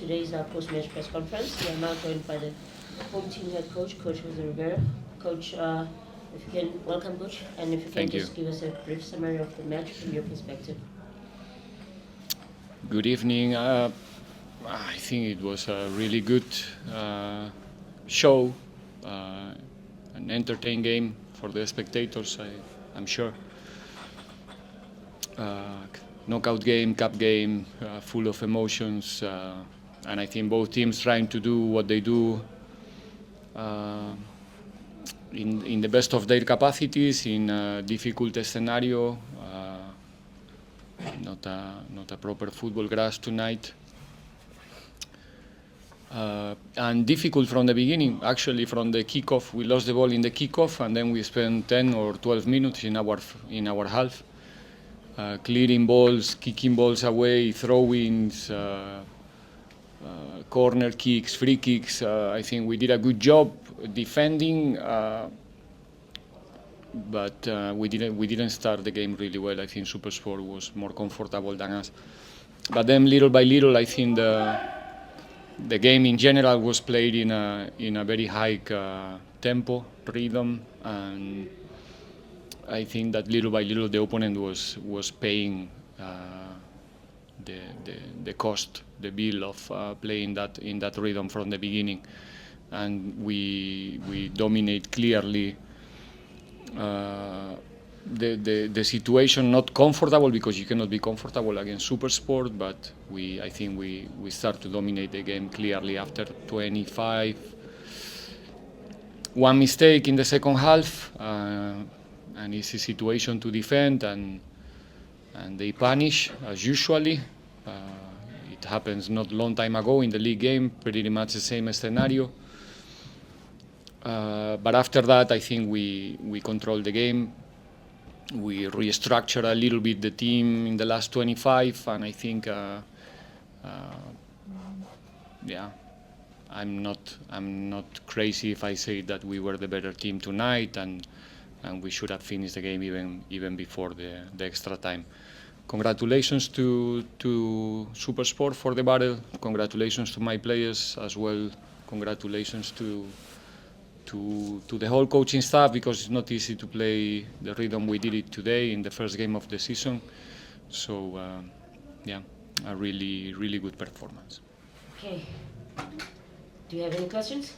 today's post-match press conference. We are now joined by the home team head coach, Coach Jose Riveiro. Coach, if you can, welcome, Coach, and if you can just give us a brief summary of the match from your perspective. Good evening. I think it was a really good show, an entertaining game for the spectators, I'm sure. Knockout game, cup game, full of emotions, and I think both teams trying to do what they do in the best of their capacities in a difficult scenario. Not a proper football grass tonight. And difficult from the beginning. Actually, from the kickoff, we lost the ball in the kickoff, and then we spent 10 or 12 minutes in our half, clearing balls, kicking balls away, throw-ins, corner kicks, free kicks. I think we did a good job defending, but we didn't start the game really well. I think SuperSport was more comfortable than us. But then, little by little, I think the game in general was played in a very high tempo, rhythm, and I think that little by little the opponent was paying the cost, the bill of playing that in that rhythm from the beginning, and we dominate clearly the situation. Not comfortable, because you cannot be comfortable against SuperSport, but I think we start to dominate the game clearly after 25. One mistake in the second half, an easy situation to defend, and they punish as usually. It happens not long time ago in the league game, pretty much the same scenario. But after that, I think we controlled the game. We restructured a little bit the team in the last 25, and I think, I'm not crazy if I say that we were the better team tonight, and we should have finished the game even before the extra time. Congratulations to SuperSport for the battle. Congratulations to my players as well. Congratulations to the whole coaching staff, because it's not easy to play the rhythm we did it today in the first game of the season. So, a really, really good performance. Okay. Do you have any questions?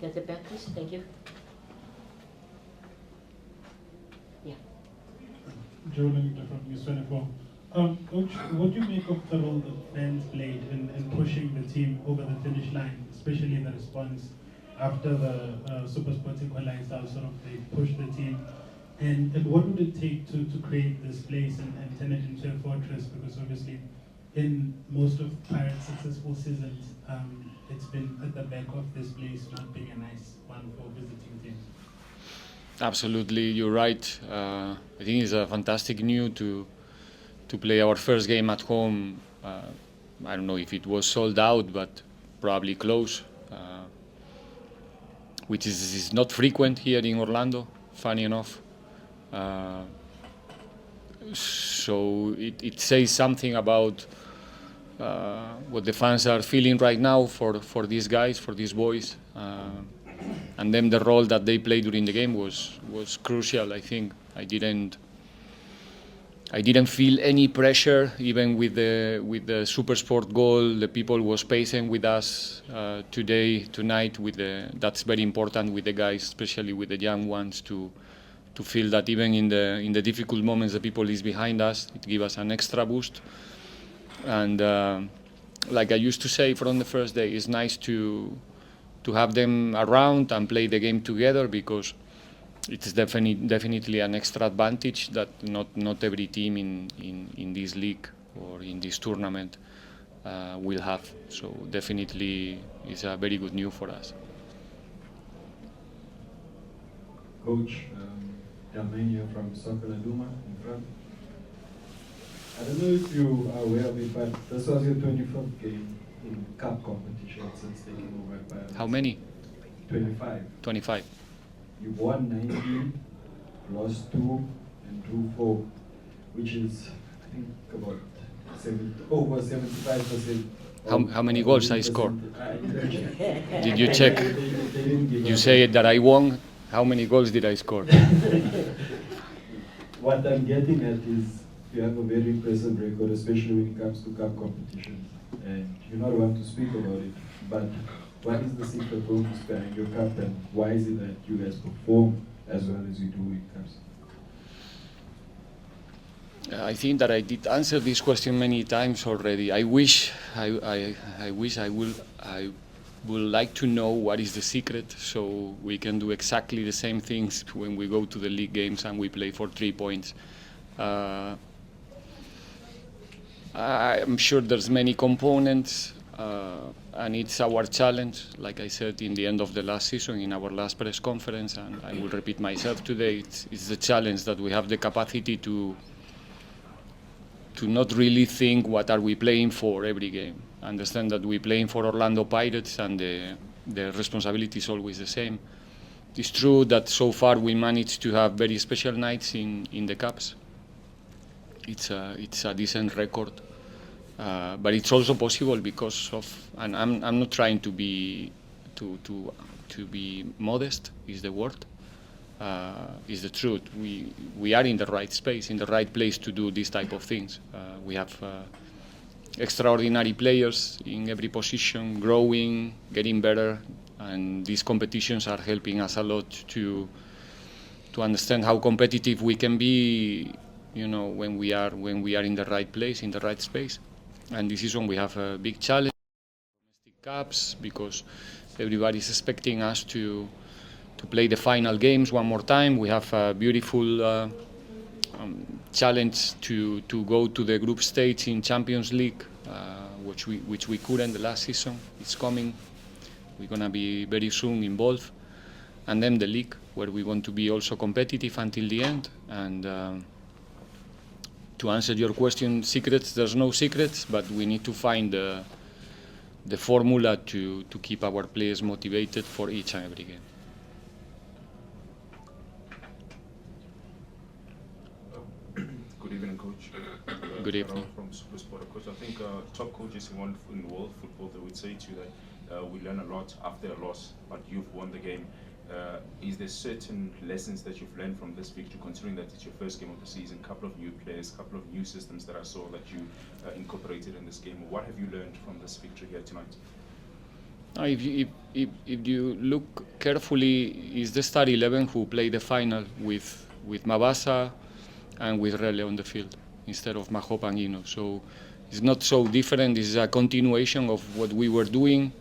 Get the back, please. Thank you. Yeah. Joe Langita from News 24. Coach, what do you make of the role that fans played in pushing the team over the finish line, especially in the response after the SuperSport equalized, how sort of they pushed the team? And what would it take to create this place and turn it into a fortress? Because obviously, in most of Pirates' successful seasons, it's been at the back of this place not being a nice one for visiting teams. Absolutely, you're right. I think it's a fantastic news to play our first game at home. I don't know if it was sold out, but probably close, which is not frequent here in Orlando, funny enough. So it says something about what the fans are feeling right now for these guys, for these boys. And then the role that they played during the game was crucial. I think I didn't feel any pressure, even with the SuperSport goal. The people was patient with us tonight. That's very important with the guys, especially with the young ones, to feel that even in the difficult moments, the people is behind us. It gives us an extra boost. And like I used to say from the first day, it's nice to have them around and play the game together, because it's definitely an extra advantage that not every team in this league or in this tournament will have. So definitely it's a very good news for us. Coach, Dalmania from Soccer Laduma in front. I don't know if you are aware of it, but this was your 25th game in cup competition since taking over Pirates. How many? 25. 25. You won 19, lost 2, and drew 4, which is, I think, about over 75%. How many goals I scored? Did you They check? didn't give You up. say that I won. How many goals did I score? What I'm getting at is you have a very impressive record, especially when it comes to cup competitions. And you're not one to speak about it, but what is the secret bonus behind your cup, and why is it that you guys perform as well as you do in cups? I think that I did answer this question many times already. I wish I would like to know what is the secret, so we can do exactly the same things when we go to the league games and we play for 3 points. I'm sure there's many components, and it's our challenge. Like I said in the end of the last season, in our last press conference, and I will repeat myself today, it's the challenge that we have the capacity to not really think what are we playing for every game. Understand that we're playing for Orlando Pirates and the responsibility is always the same. It's true that so far we managed to have very special nights in the Cups. It's a decent record, but it's also possible because of, and I'm not trying to be modest, is the word. Is the truth. We are in the right space, in the right place to do this type of things. We have extraordinary players in every position, growing, getting better, and these competitions are helping us a lot to understand how competitive we can be, you know, when we are in the right place, in the right space. And this season we have a big challenge, domestic cups, because everybody's expecting us to play the final games one more time. We have a beautiful challenge to go to the group stage in Champions League, which we couldn't the last season. It's coming. We're gonna be very soon involved, and then the league, where we want to be also competitive until the end. And to answer your question, secrets, there's no secrets, but we need to find the formula to keep our players motivated for each and every game. Good evening, Coach. Good evening. From SuperSport. Coach, I think top coaches in world football, they would say to you that we learn a lot after a loss, but you've won the game. Is there certain lessons that you've learned from this victory, considering that it's your first game of the season, a couple of new players, a couple of new systems that I saw that you incorporated in this game? What have you learned from this victory here tonight? If you look carefully, it's the start 11 who played the final with Mabasa and with Rele on the field instead of Mahopa and Ino. So it's not so different. This is a continuation of what we were doing.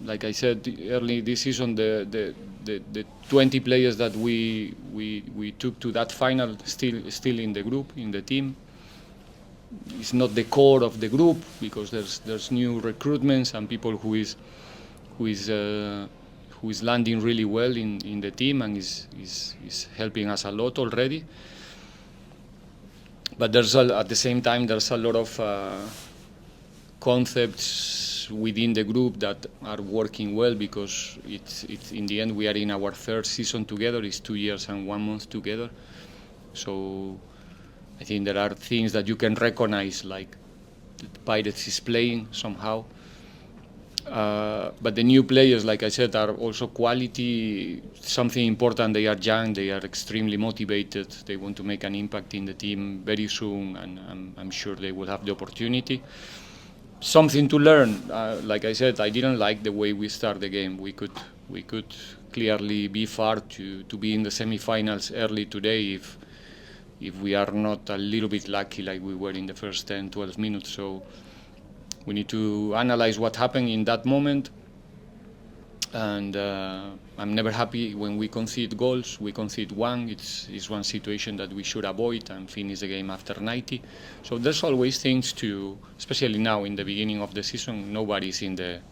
Like I said early this season, the 20 players that we took to that final still in the group, in the team. It's not the core of the group because there's new recruitments and people who is landing really well in the team and is helping us a lot already. But at the same time there's a lot of concepts within the group that are working well because it's in the end we are in our third season together. It's 2 years and 1 month together. So I think there are things that you can recognize, like the Pirates is playing somehow. But the new players, like I said, are also quality. Something important, they are young, they are extremely motivated, they want to make an impact in the team very soon, and I'm sure they will have the opportunity. Something to learn, like I said, I didn't like the way we start the game. We could clearly be far to be in the semi-finals early today if we are not a little bit lucky like we were in the first 10, 12 minutes. So we need to analyze what happened in that moment. And I'm never happy when we concede goals. We concede one. It's one situation that we should avoid and finish the game after 90. So there's always things to, especially now in the beginning of the season, nobody's in their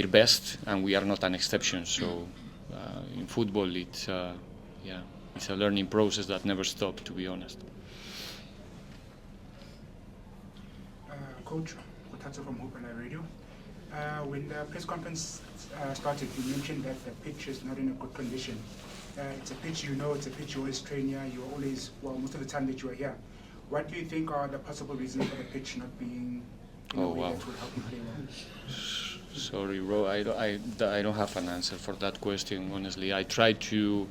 best, and we are not an exception. So in football, it's a learning process that never stops, to be honest. Coach, Kotatsu from Hope and Radio. When the press conference started, you mentioned that the pitch is not in a good condition. It's a pitch, it's a pitch you always train here. You always, well, most of the time that you are here. What do you think are the possible reasons for the pitch not being in a way that would help you play well? Sorry, bro. I don't have an answer for that question. Honestly, we try to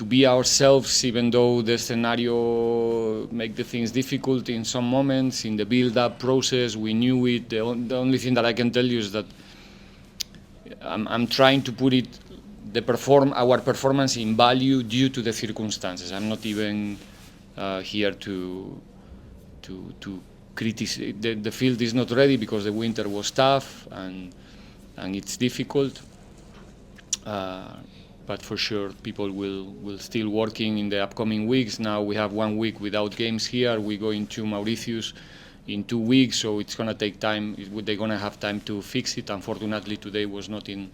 be ourselves, even though the scenario make the things difficult in some moments. In the build-up process, we knew it. The only thing that I can tell you is that I'm trying to put our performance in value due to the circumstances. I'm not even here to criticize. The field is not ready because the winter was tough and it's difficult. But for sure, people will still working in the upcoming weeks. Now we have 1 week without games here. We're going to Mauritius in 2 weeks, so it's gonna take time. They're gonna have time to fix it. Unfortunately, today was not in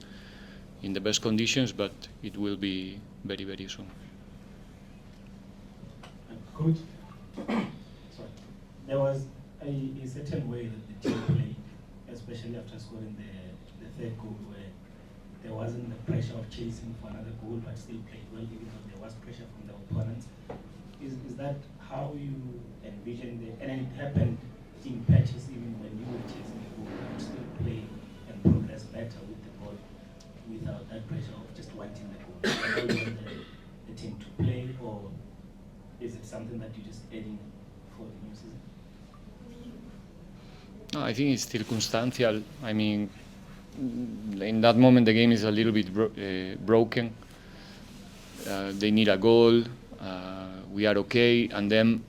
the best conditions, but it will be very, very soon. Coach, sorry. There was a certain way that the team played, especially after scoring the third goal, where there wasn't the pressure of chasing for another goal, but still played well, even though there was pressure from the opponents. Is that how you envision it? And it happened in patches, even when you were chasing the goal, you still play and progress better with the ball without that pressure of just wanting the goal. How you want the team to play, or is it something that you're just adding for the new season? No, I think it's circumstantial. I mean, in that moment, the game is a little bit broken. They need a goal. We are okay, and then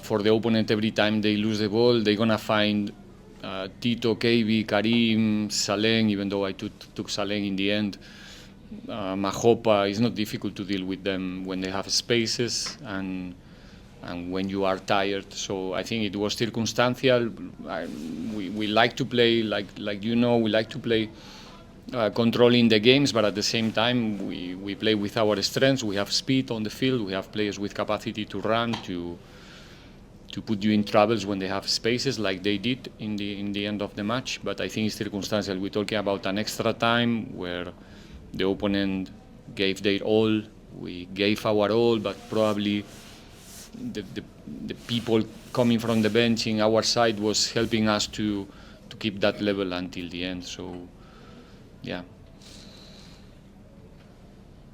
for the opponent, every time they lose the ball, they're gonna find Tito, KB, Karim, Saleng. Even though I took Saleng in the end, Mahopa. It's not difficult to deal with them when they have spaces and when you are tired. So I think it was circumstantial. We like to play, like we like to play controlling the games, but at the same time we play with our strengths. We have speed on the field. We have players with capacity to run, to put you in troubles when they have spaces, like they did in the end of the match. But I think it's circumstantial. We're talking about an extra time where the opponent gave their all. We gave our all, but probably the people coming from the bench in our side was helping us to keep that level until the end. So, yeah.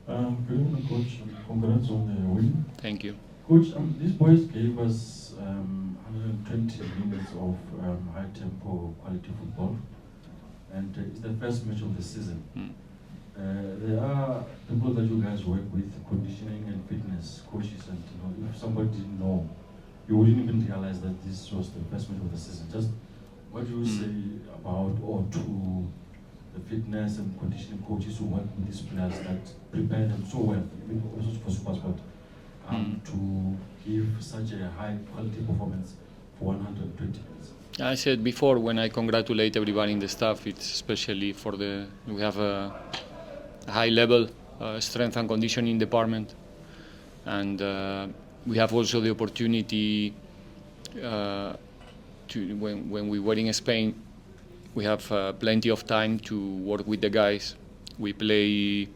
Good evening, Coach. Congrats on the win. Thank you. Coach, these boys gave us 120 minutes of high-tempo quality football, and it's the first match of the season. There are people that you guys work with, conditioning and fitness coaches, and if somebody didn't know, you wouldn't even realize that this was the first match of the season. Just what do you say about or to the fitness and conditioning coaches who work with these players that prepare them so well, even also for SuperSport, to give such a high quality performance for 120 minutes? I said before, when I congratulate everybody in the staff, it's especially for we have a high level strength and conditioning department, and we have also the opportunity when we were in Spain, we have plenty of time to work with the guys. We play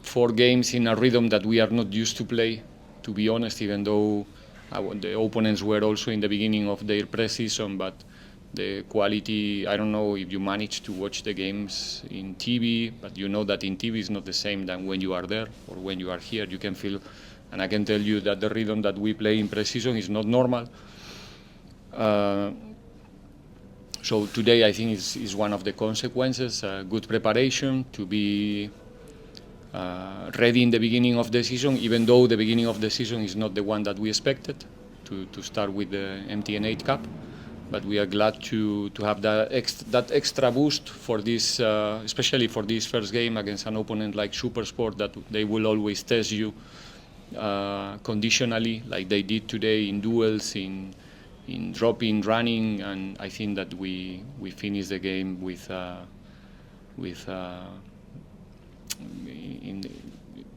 4 games in a rhythm that we are not used to play, to be honest, even though the opponents were also in the beginning of their pre-season, but the quality, I don't know if you manage to watch the games in TV, but you know that in TV is not the same than when you are there or when you are here. You can feel, and I can tell you that the rhythm that we play in pre-season is not normal. So today I think is one of the consequences, good preparation to be ready in the beginning of the season, even though the beginning of the season is not the one that we expected, to start with the MTN8 Cup. But we are glad to have that extra boost for this, especially for this first game against an opponent like SuperSport, that they will always test you conditionally, like they did today in duels, in dropping, running, and I think that we finished the game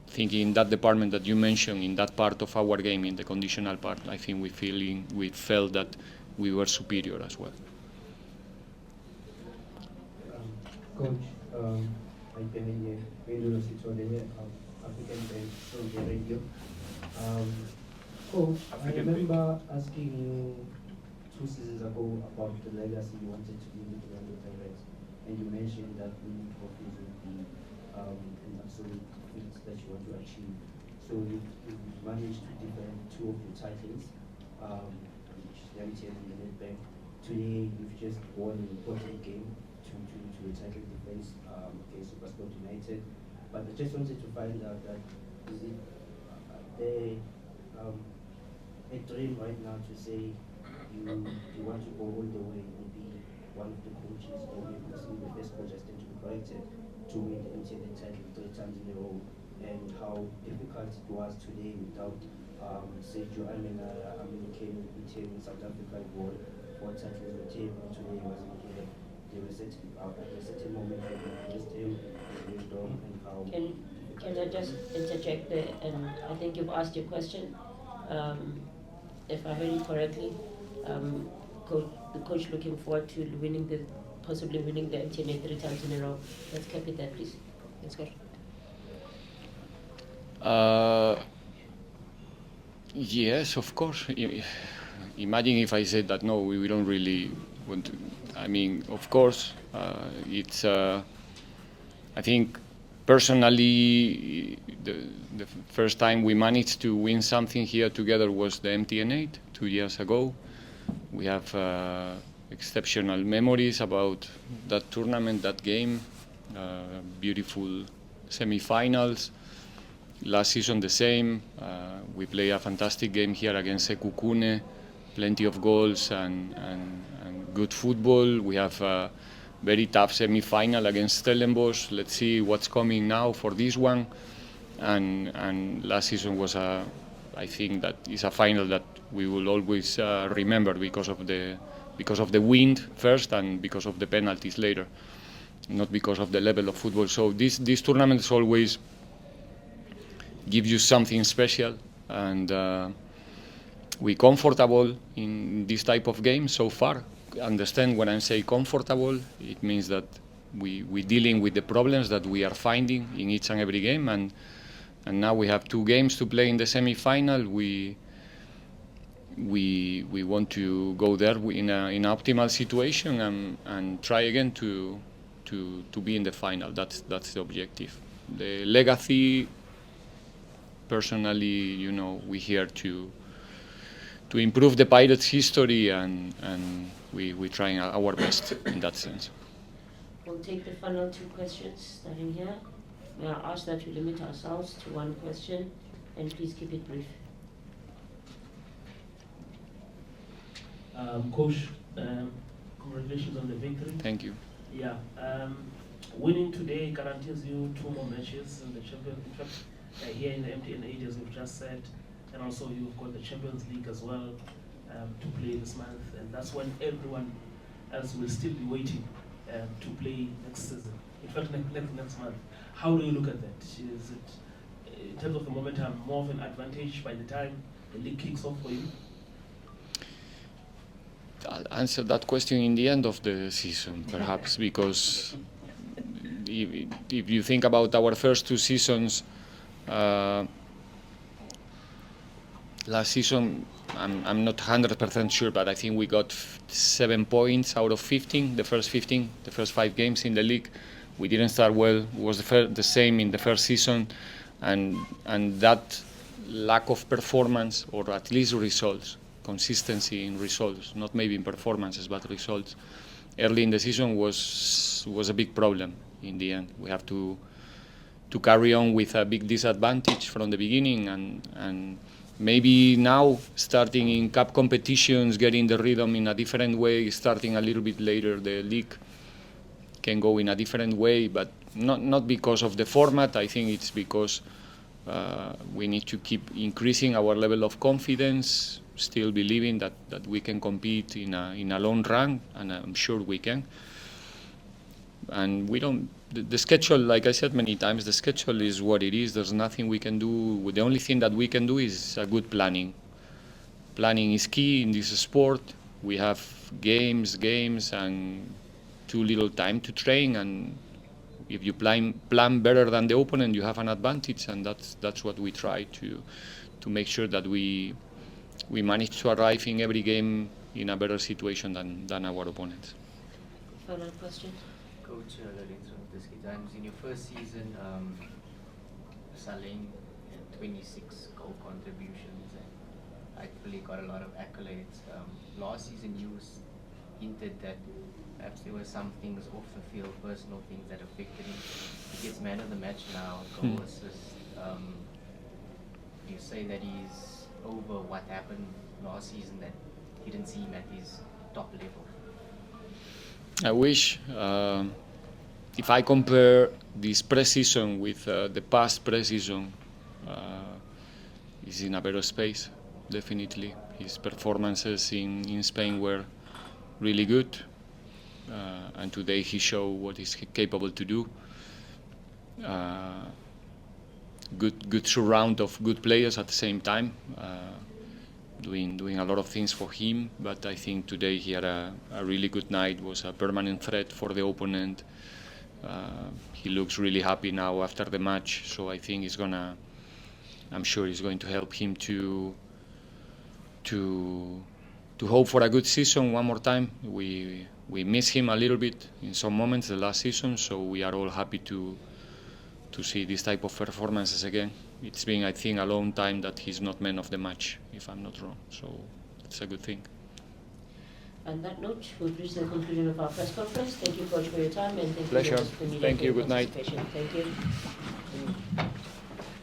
thinking in that department that you mentioned, in that part of our game, in the conditional part. I think we felt that we were superior as well. Coach, Maitemene, Pedro Sitolene, African Bank, Saudi Radio. Coach, I remember asking you 2 seasons ago about the legacy you wanted to leave with the Orlando Pirates, and you mentioned that winning trophies would be an absolute feat that you want to achieve. So you've managed to defend 2 of your titles, which is the MTN and the Nedbank. Today you've just won an important game to a title defense against SuperSport United. But I just wanted to find out that is it a dream right now to say you want to go all the way and be one of the coaches, or maybe possibly the best coach, I stand to be corrected, to win the MTN title 3 times in a row, and how difficult it was today without Sergio Amina came in South Africa, won 4 titles with him, and today wasn't here. There was at a certain moment when you missed him, wisdom, and how. Can I just interject there? And I think you've asked your question. If I heard it correctly, the coach looking forward to possibly winning the MTN8 3 times in a row. Let's cap it there, please. Let's go. Yes, of course. Imagine if I said that no, we don't really want to. I mean, of course, it's. I think personally, the first time we managed to win something here together was the MTN8 2 years ago. We have exceptional memories about that tournament, that game, beautiful semi-finals. Last season the same. We play a fantastic game here against Sekukune, plenty of goals and good football. We have a very tough semi-final against Stellenbosch. Let's see what's coming now for this one. And last season was I think that is a final that we will always remember because of the wind first and because of the penalties later, not because of the level of football. So these tournaments always give you something special, and we're comfortable in this type of game so far. Understand when I say comfortable, it means that we're dealing with the problems that we are finding in each and every game, and now we have 2 games to play in the semi-final. We want to go there in an optimal situation and try again to be in the final. That's the objective. The legacy, personally, we're here to improve the Pirates' history, and we're trying our best in that sense. We'll take the final 2 questions starting here. May I ask that we limit ourselves to 1 question, and please keep it brief. Coach, congratulations on the victory. Thank you. Yeah, winning today guarantees you 2 more matches in the championship here in the MTN8, as you've just said, and also you've got the Champions League as well to play this month, and that's when everyone else will still be waiting to play next season. In fact, next month. How do you look at that? Is it, in terms of the momentum, more of an advantage by the time the league kicks off for you? I'll answer that question in the end of the season, perhaps, because if you think about our first 2 seasons, last season, I'm not 100% sure, but I think we got 7 points out of 15, the first 5 games in the league. We didn't start well. It was the same in the first season, and that lack of performance, or at least results, consistency in results, not maybe in performances, but results, early in the season was a big problem in the end. We have to carry on with a big disadvantage from the beginning, and maybe now, starting in cup competitions, getting the rhythm in a different way, starting a little bit later, the league can go in a different way, but not because of the format. I think it's because we need to keep increasing our level of confidence, still believing that we can compete in a long run, and I'm sure we can. And we don't. The schedule, like I said many times, the schedule is what it is. There's nothing we can do. The only thing that we can do is a good planning. Planning is key in this sport. We have games, and too little time to train, and if you plan better than the opponent, you have an advantage, and that's what we try to make sure that we manage to arrive in every game in a better situation than our opponents. Final question. Coach Lorenzo, Times, in your first season, Saleng had 26 goal contributions and rightfully got a lot of accolades. Last season you hinted that perhaps there were some things off the field, personal things that affected him. He gets man of the match now, goal assist. You say that he's over what happened last season, that he didn't see him at his top level. I wish. If I compare this pre-season with the past pre-season, he's in a better space, definitely. His performances in Spain were really good, and today he showed what he's capable to do. Good surround of good players at the same time, doing a lot of things for him. But I think today he had a really good night. Was a permanent threat for the opponent. He looks really happy now after the match. So I think I'm sure it's going to help him to hope for a good season one more time. We miss him a little bit in some moments the last season, so we are all happy to see this type of performances again. It's been, I think, a long time that he's not man of the match, if I'm not wrong. So that's a good thing. On that note, we've reached the conclusion of our press conference. Thank you, Coach, for your time, and thank Pleasure. you to the media Thank for you. your Good night. participation. Thank you.